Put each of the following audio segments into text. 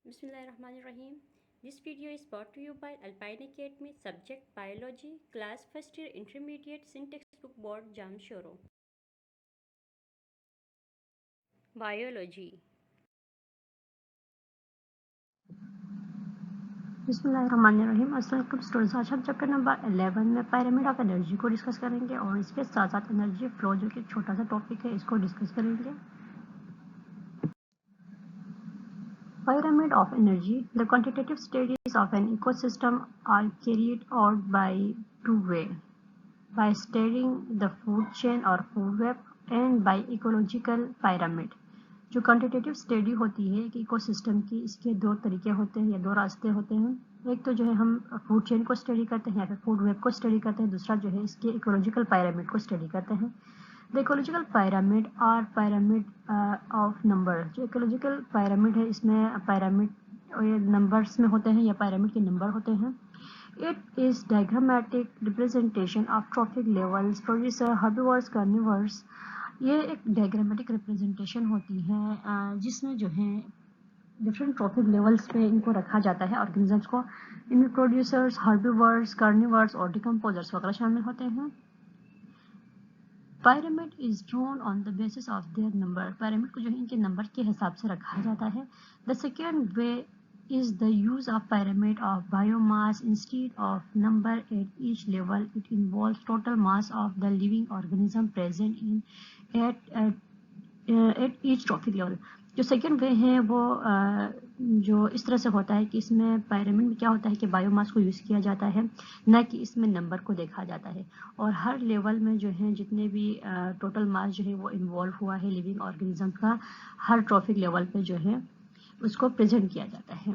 Bismillahirrahmanirrahim. This video is brought to you by Alpine Academy, subject Biology, class first year intermediate, syntax book board Jamshoro. Biology. बिस्मिल्लाहिर्रहमानिर्रहीम। अस्सलाम वालेकुम students, आज हम chapter number 11 में pyramid of energy को discuss करेंगे और इसके साथ साथ एनर्जी फ्लो जो कि एक छोटा सा टॉपिक है इसको डिस्कस करेंगे। Pyramid of energy. The quantitative studies of an ecosystem are carried out by two ways: by studying the food chain or food web and by ecological pyramid. जो quantitative study होती है एक ecosystem की, इसके दो तरीके होते हैं या दो रास्ते होते हैं। एक तो जो है हम फूड चेन को स्टडी करते हैं या फिर फूड वेब को स्टडी करते हैं, दूसरा जो है इसके इकोलॉजिकल पायरामिड को स्टडी करते हैं। द इकोलॉजिकल पायरामिड और पायरामिड ऑफ नंबर। जो इकोलॉजिकल पायरामिड है इसमें पायरामिड नंबर्स में होते हैं या पायरामिड के नंबर होते हैं। It is diagrammatic representation of trophic levels, producer, herbivores, carnivores। ये एक डायग्रामेटिक रिप्रेजेंटेशन होती है जिसमें जो है डिफरेंट ट्रॉफिक लेवल्स पे इनको रखा जाता है ऑर्गेनिजम्स को। इनमें प्रोड्यूसर्स, हर्बिवर्स, कार्निवर्स और डिकम्पोजर्स वगैरह शामिल होते हैं। Pyramid is drawn on the basis of their number. Pyramid को जो है इनके नंबर के हिसाब से रखा जाता है। The second way is the use of pyramid of biomass instead of number at each level. It involves total mass of the living organism present in at each trophic level. जो second way है वो जो इस तरह से होता है कि इसमें पायरामिड में क्या होता है कि बायोमास को यूज़ किया जाता है, न कि इसमें नंबर को देखा जाता है। और हर लेवल में जो है जितने भी टोटल मास जो है वो इन्वॉल्व हुआ है लिविंग ऑर्गेनिज्म का, हर ट्रॉफिक लेवल पे जो है उसको प्रेजेंट किया जाता है।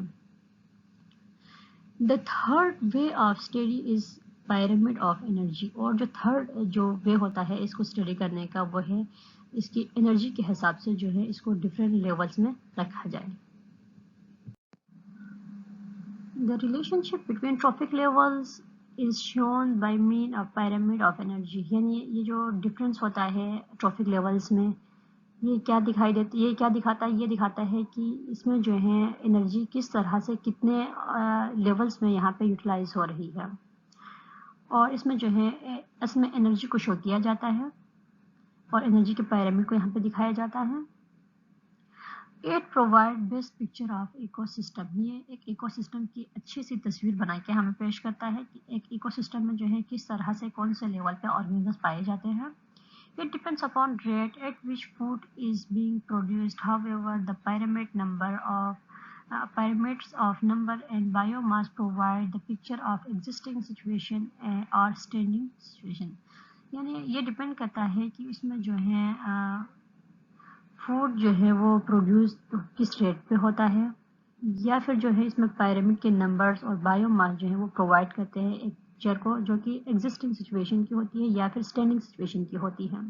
The third way of study is pyramid of energy. और जो थर्ड जो वे होता है इसको स्टडी करने का वो है इसकी एनर्जी के हिसाब से जो है इसको डिफरेंट लेवल्स में रखा जाए। The relationship between trophic levels is shown by mean of pyramid of energy. यानी ये जो डिफरेंस होता है ट्रॉफिक लेवल्स में ये क्या दिखाता है, ये दिखाता है कि इसमें जो है एनर्जी किस तरह से कितने लेवल्स में यहाँ पे यूटिलाइज हो रही है। और इसमें जो है इसमें एनर्जी को शो किया जाता है और एनर्जी के पायरामिड को यहाँ पे दिखाया जाता है। It provide best picture of ecosystem. ये एक इकोसिस्टम की अच्छी सी तस्वीर बना के हमें पेश करता है कि एक इकोसिस्टम में जो है किस तरह से कौन से लेवल पे ऑर्गेनिजम्स पाए जाते हैं। It depends upon rate at which food is being produced. However, the pyramids of number and biomass provide the picture of existing situation or standing situation. यानी ये डिपेंड करता है कि इसमें जो है फूड जो है वो प्रोड्यूस किस रेट पे होता है, या फिर जो है इसमें पायरामिड के नंबर्स और बायोमास जो है वो प्रोवाइड करते हैं एक पिक्चर को जो कि एग्जिस्टिंग सिचुएशन की होती है या फिर स्टैंडिंग सिचुएशन की होती है।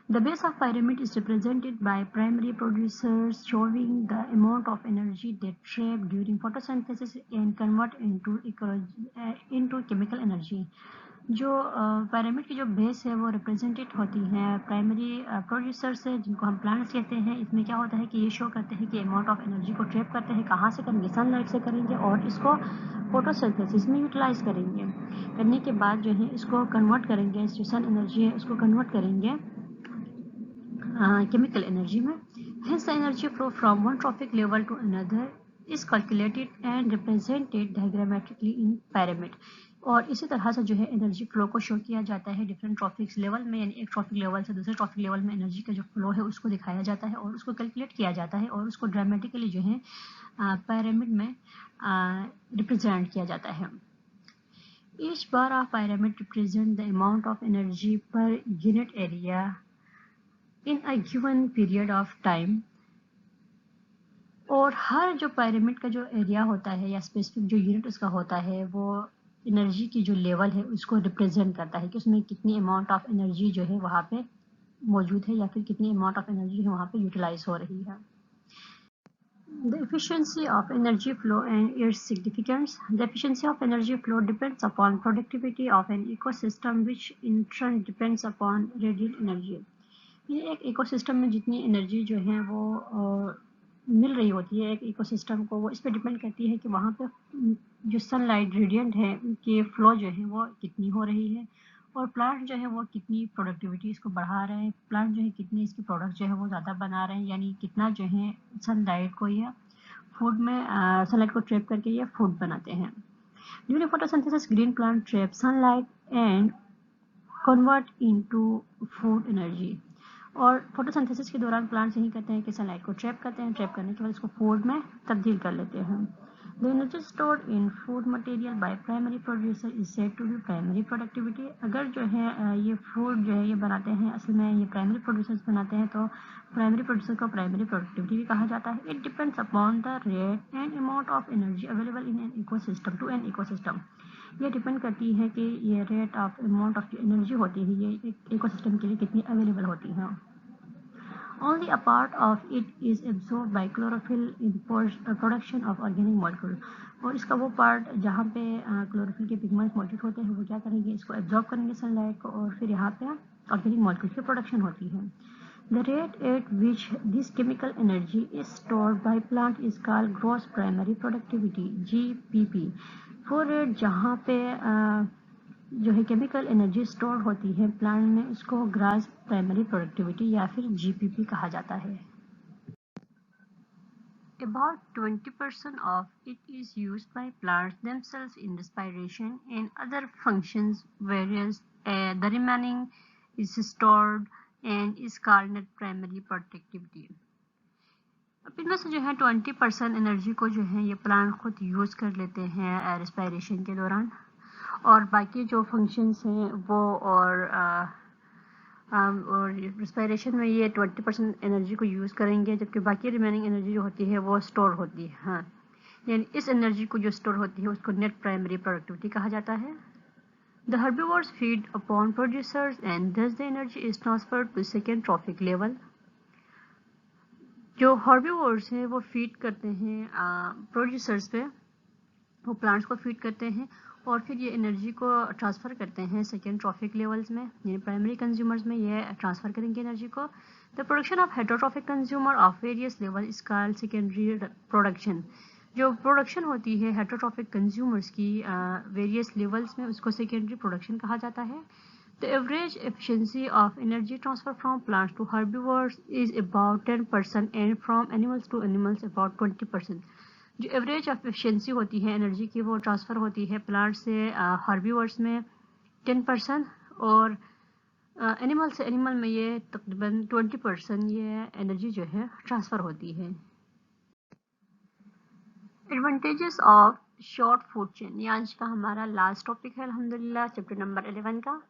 The base of pyramid is represented by primary producers showing the amount of energy they trap during photosynthesis and convert into chemical energy. जो pyramid की जो बेस है वो रिप्रेजेंटेड होती है प्राइमरी प्रोड्यूसर से, जिनको हम प्लांट्स कहते हैं। इसमें क्या होता है कि ये शो करते हैं कि अमाउंट ऑफ एनर्जी को ट्रैप करते हैं, कहाँ से करेंगे, सनलाइट से करेंगे और इसको फोटोसिंथेसिस में यूटिलाइज करेंगे। करने के बाद जो है इसको कन्वर्ट करेंगे, जो सन एनर्जी है उसको कन्वर्ट करेंगे chemical energy में। Hence the energy flow from one trophic level to another is calculated and represented diagrammatically in pyramid। और इसी तरह से जो है एनर्जी फ्लो को शो किया जाता है डिफरेंट ट्रॉफिक्स लेवल में, यानी एक ट्रॉफिक लेवल से दूसरे ट्रॉफिक लेवल में एनर्जी का जो फ्लो है उसको दिखाया जाता है और उसको कैलकुलेट किया जाता है और उसको ड्रामेटिकली जो है pyramid में रिप्रेजेंट किया जाता है। Each bar of pyramid represent the amount of energy per unit area in a given period of time। और हर जो pyramid का जो एरिया होता है या स्पेसिफिक जो यूनिट उसका होता है वो एनर्जी की जो लेवल है उसको रिप्रेजेंट करता है कि उसमें कितनी अमाउंट ऑफ एनर्जी जो है वहाँ पे मौजूद है या फिर कितनी अमाउंट ऑफ एनर्जी वहाँ पे यूटिलाइज हो रही है। The efficiency of energy flow and its significance. The efficiency of energy flow depends upon productivity of an ecosystem, which in turn depends upon radiant energy। ये एक इकोसिस्टम में जितनी energy जो है वो मिल रही होती है एक इकोसिस्टम को, वो इस पे डिपेंड करती है कि वहाँ पे जो सनलाइट रेडिएंट है उनके फ्लो जो है वो कितनी हो रही है, और प्लांट जो है वो कितनी प्रोडक्टिविटी इसको बढ़ा रहे हैं, प्लांट जो है कितनी इसकी प्रोडक्ट जो है वो ज़्यादा बना रहे हैं, यानी कितना जो है सनलाइट को ये फूड में सनलाइट को ट्रैप करके ये फूड बनाते हैं। During photosynthesis green plant trap sunlight and convert into food energy. और फोटोसिंथेसिस के दौरान प्लांट्स यही करते हैं कि सनलाइट को ट्रैप करते हैं, ट्रैप करने के बाद इसको फूड में तब्दील कर लेते हैं। The energy stored in food material by primary producer is said to be primary productivity. अगर जो है ये फूड जो है ये बनाते हैं, असल में ये प्राइमरी प्रोड्यूसर्स बनाते हैं, तो प्राइमरी प्रोड्यूसर को प्राइमरी प्रोडक्टिविटी भी कहा जाता है। It depends upon the rate and amount of energy available in an ecosystem to an ecosystem. ये डिपेंड करती है कि ये rate of amount of energy होती है ये एक इकोसिस्टम के लिए कितनी अवेलेबल होती है। Only a part of it is absorbed by chlorophyll in production of organic molecule। और इसका वो पार्ट जहाँ पे क्लोरोफिल के पिगमेंट्स मौजूद होते हैं वो क्या करेंगे, इसको एब्जॉर्ब करेंगे सनलाइट को, और फिर यहाँ पे ऑर्गेनिक मॉलिक्यूल की प्रोडक्शन होती है। The rate at which this chemical energy is stored by plant is called gross primary productivity (GPP). वो रेट जहाँ पे जो है केमिकल एनर्जी स्टोर होती है प्लांट में, इसको ग्रॉस प्राइमरी प्रोडक्टिविटी या फिर जीपीपी कहा जाता है। About 20% of it is used by plants themselves in respiration and other functions, whereas the remaining is stored and is called net primary productivity। अब इनमें से जो है 20% एनर्जी को जो है ये प्लांट खुद यूज़ कर लेते हैं रेस्पिरेशन के दौरान, और बाकी जो फंक्शंस हैं वो और रेस्पिरेशन में ये 20% एनर्जी को यूज़ करेंगे, जबकि बाकी रिमेनिंग एनर्जी जो होती है वो स्टोर होती है। हाँ, यानी इस एनर्जी को जो स्टोर होती है उसको नेट प्राइमरी प्रोडक्टिविटी कहा जाता है। The herbivores feed upon producers and thus the energy is transferred to second trophic level। जो हर्बीवोर्स हैं वो फीड करते हैं प्रोड्यूसर्स पे, वो प्लांट्स को फीड करते हैं और फिर ये एनर्जी को ट्रांसफ़र करते हैं सेकेंड ट्रॉफिक लेवल्स में, यानी प्राइमरी कंज्यूमर्स में ये ट्रांसफ़र करेंगे एनर्जी को। The production of heterotrophic consumer of various level is called secondary production. जो प्रोडक्शन होती है हेटेरोट्रॉफिक कंज्यूमर्स की वेरियस लेवल्स में, उसको सेकेंडरी प्रोडक्शन कहा जाता है। The average efficiency of energy transfer from plants to herbivores is about 10% and from animals to animals about 20%। जो एवरेज ऑफ एफिशिएंसी होती है एनर्जी की वो ट्रांसफ़र होती है प्लांट से हर्बीवर्स में 10%, और एनिमल से एनिमल में ये तकरीबन 20% ये एनर्जी जो है ट्रांसफ़र होती है। Advantages of short food chain, ये आज का हमारा लास्ट टॉपिक है अल्हम्दुलिल्लाह, चैप्टर नंबर 11 का।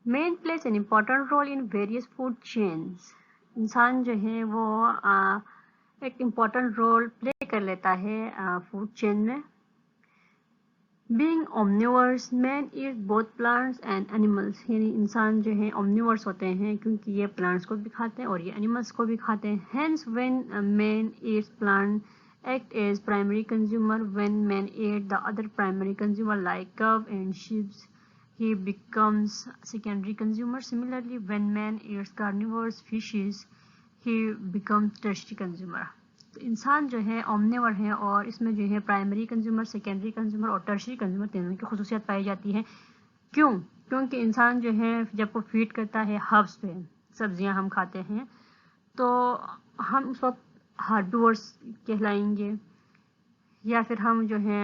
Man plays an important role in various food chains. इंसान जो है वो एक इम्पॉर्टेंट रोल प्ले कर लेता है फूड चेन में। Being Omniverse, man eat both plants and animals, यानी इंसान जो है ओमनिवर्स होते हैं क्योंकि ये प्लांट्स को भी खाते हैं और ये एनिमल्स को भी खाते हैं। Hence when man Yeats plant act as primary consumer, when man ate the other primary consumer like cow and sheep, he becomes secondary consumer। Similarly, when man eats carnivorous fishes, he becomes tertiary consumer। तो इंसान जो है ओमनिवर है और इसमें जो है primary consumer, secondary consumer और टर्शियरी कंज्यूमर तीनों की खुसूसियत पाई जाती है। क्यों? क्योंकि इंसान जो है जब वो फीड करता है हर्ब्स पे, सब्जियां हम खाते हैं, तो हम उस वक्त हार्बीवर्स कहलाएंगे, या फिर हम जो है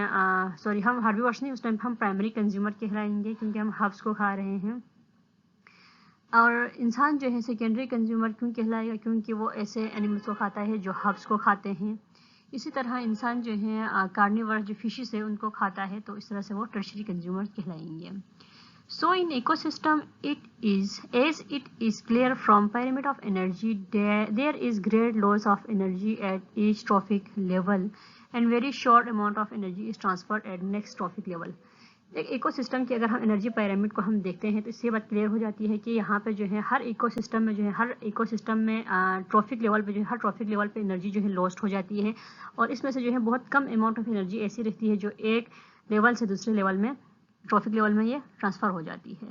हम हार्बीवर्स नहीं, उस टाइम हम प्राइमरी कंज्यूमर कहलाएंगे क्योंकि हम हर्ब्स को खा रहे हैं। और इंसान जो है सेकेंडरी कंज्यूमर क्यों कहलाएगा? क्योंकि वो ऐसे एनिमल्स को खाता है जो हर्ब्स को खाते हैं। इसी तरह इंसान जो है कार्निवर जो फिशेस है उनको खाता है, तो इस तरह से वो टर्शियरी कंज्यूमर कहलाएंगे। So in ecosystem, as it is clear from pyramid of energy, there is great loss of energy at each trophic level and very short amount of energy is transferred at next trophic level। एक ecosystem की अगर हम energy pyramid को हम देखते हैं तो इससे बात क्लियर हो जाती है कि यहाँ पे जो है हर इकोसिस्टम में ट्रॉफिक लेवल पे जो है हर ट्रॉफिक लेवल पे एनर्जी जो है लॉस्ट हो जाती है, और इसमें से जो है बहुत कम अमाउंट ऑफ एनर्जी ऐसी रहती है जो एक लेवल से दूसरे लेवल में ट्रॉफिक लेवल में ये ट्रांसफ़र हो जाती है।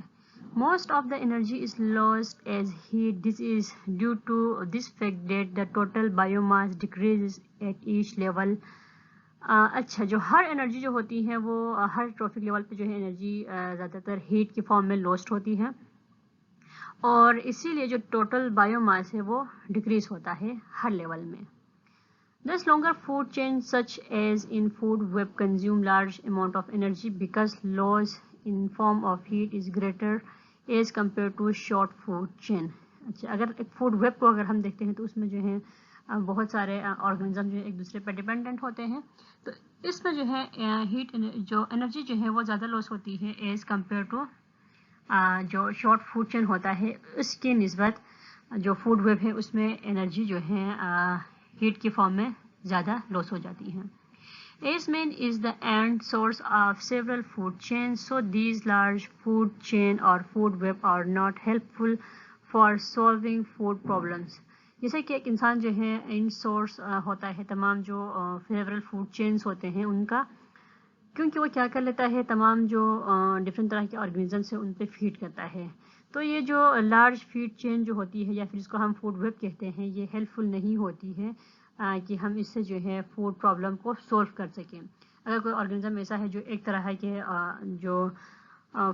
Most of the energy is lost as heat. This is due to this fact that the total biomass decreases at each level. अच्छा, जो हर एनर्जी जो होती है वो हर ट्रॉफिक लेवल पे जो है एनर्जी ज़्यादातर हीट की फॉर्म में लॉस्ट होती है और इसीलिए जो टोटल बायोमास है वो डिक्रीज होता है हर लेवल में. Thus, longer food chains such as in food web consume large amount of energy because loss in form of heat is greater as compared to short food chain. अच्छा, अगर एक food web को अगर हम देखते हैं तो उसमें जो है बहुत सारे ऑर्गेनिज्म जो है एक दूसरे पर डिपेंडेंट होते हैं, तो इसमें जो है हीट जो एनर्जी जो है वो ज़्यादा लॉस होती है एज कम्पेयर टू जो शॉर्ट फूड चेन होता है उसकी निस्बत जो फूड वेब है उसमें एनर्जी जो है हीट की फॉर्म में ज़्यादा लॉस हो जाती है. As main is the end source of several food chains, so these large food chain or food web are not helpful for solving food problems. जैसे कि एक इंसान जो है एंड सोर्स होता है तमाम जो सेवरल फूड चेन्स होते हैं उनका, क्योंकि वो क्या कर लेता है तमाम जो डिफरेंट तरह के ऑर्गेनिजम्स हैं उन पे फीड करता है. तो ये जो लार्ज फीड चेन जो होती है या फिर इसको हम फूड वेब कहते हैं, ये हेल्पफुल नहीं होती है कि हम इससे जो है फूड प्रॉब्लम को सॉल्व कर सकें. अगर कोई ऑर्गेनिज्म ऐसा है जो एक तरह के जो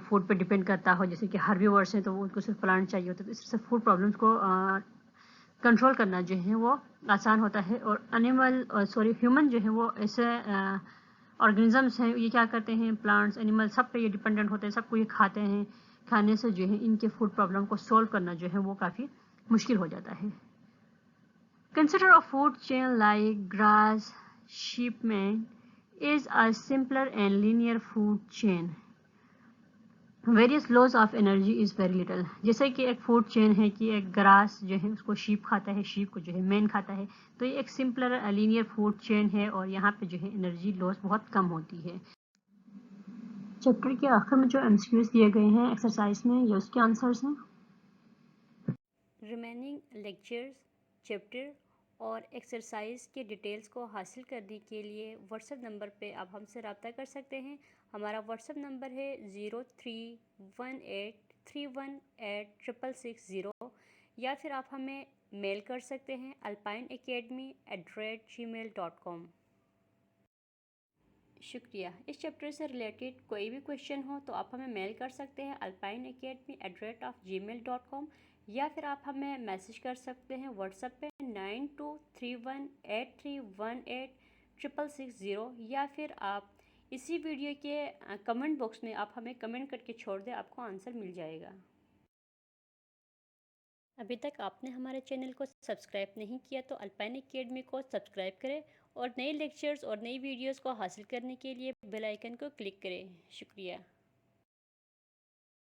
फूड पे डिपेंड करता हो, जैसे कि हर्बीवर्स हैं तो उनको सिर्फ प्लांट चाहिए होता है, तो इससे फूड प्रॉब्लम्स को कंट्रोल करना जो है वो आसान होता है. और ह्यूमन जो है वो ऐसे ऑर्गेनिजम्स हैं, ये क्या करते हैं प्लांट्स एनिमल सब पे ये डिपेंडेंट होते हैं, सबको ये खाते हैं. खाने से जो है इनके फूड प्रॉब्लम को सॉल्व करना जो है वो काफ़ी मुश्किल हो जाता है. Consider a food chain like grass shipment is a simpler and linear food chain. Various loss of energy is very little. जैसे कि एक फूड चेन है कि एक ग्रास जो है उसको शीप खाता है, शीप को जो है मैन खाता है, तो ये एक सिंपलर लीनियर फूड चेन है और यहाँ पे जो है एनर्जी लॉस बहुत कम होती है. चैप्टर के आखिर में जो एमसीक्यूज दिए गए हैं एक्सरसाइज में, ये उसके आंसर्स हैं. रिमेनिंग लेक्चर्स, चैप्टर और एक्सरसाइज के डिटेल्स को हासिल करने के लिए व्हाट्सएप नंबर पे आप हमसे रब्ता कर सकते हैं. हमारा व्हाट्सएप नंबर है 0318318660 या फिर आप हमें मेल कर सकते हैं alpineacademy@gmail.com. शुक्रिया. इस चैप्टर से रिलेटेड कोई भी क्वेश्चन हो तो आप हमें मेल कर सकते हैं alpineacademy@gmail.com या फिर आप हमें मैसेज कर सकते हैं व्हाट्सएप पे 923183186660 या फिर आप इसी वीडियो के कमेंट बॉक्स में आप हमें कमेंट करके छोड़ दें, आपको आंसर मिल जाएगा. अभी तक आपने हमारे चैनल को सब्सक्राइब नहीं किया तो अल्पाइन एकेडमी को सब्सक्राइब करें और नए लेक्चर्स और नई वीडियोस को हासिल करने के लिए बेल आइकन को क्लिक करें. शुक्रिया.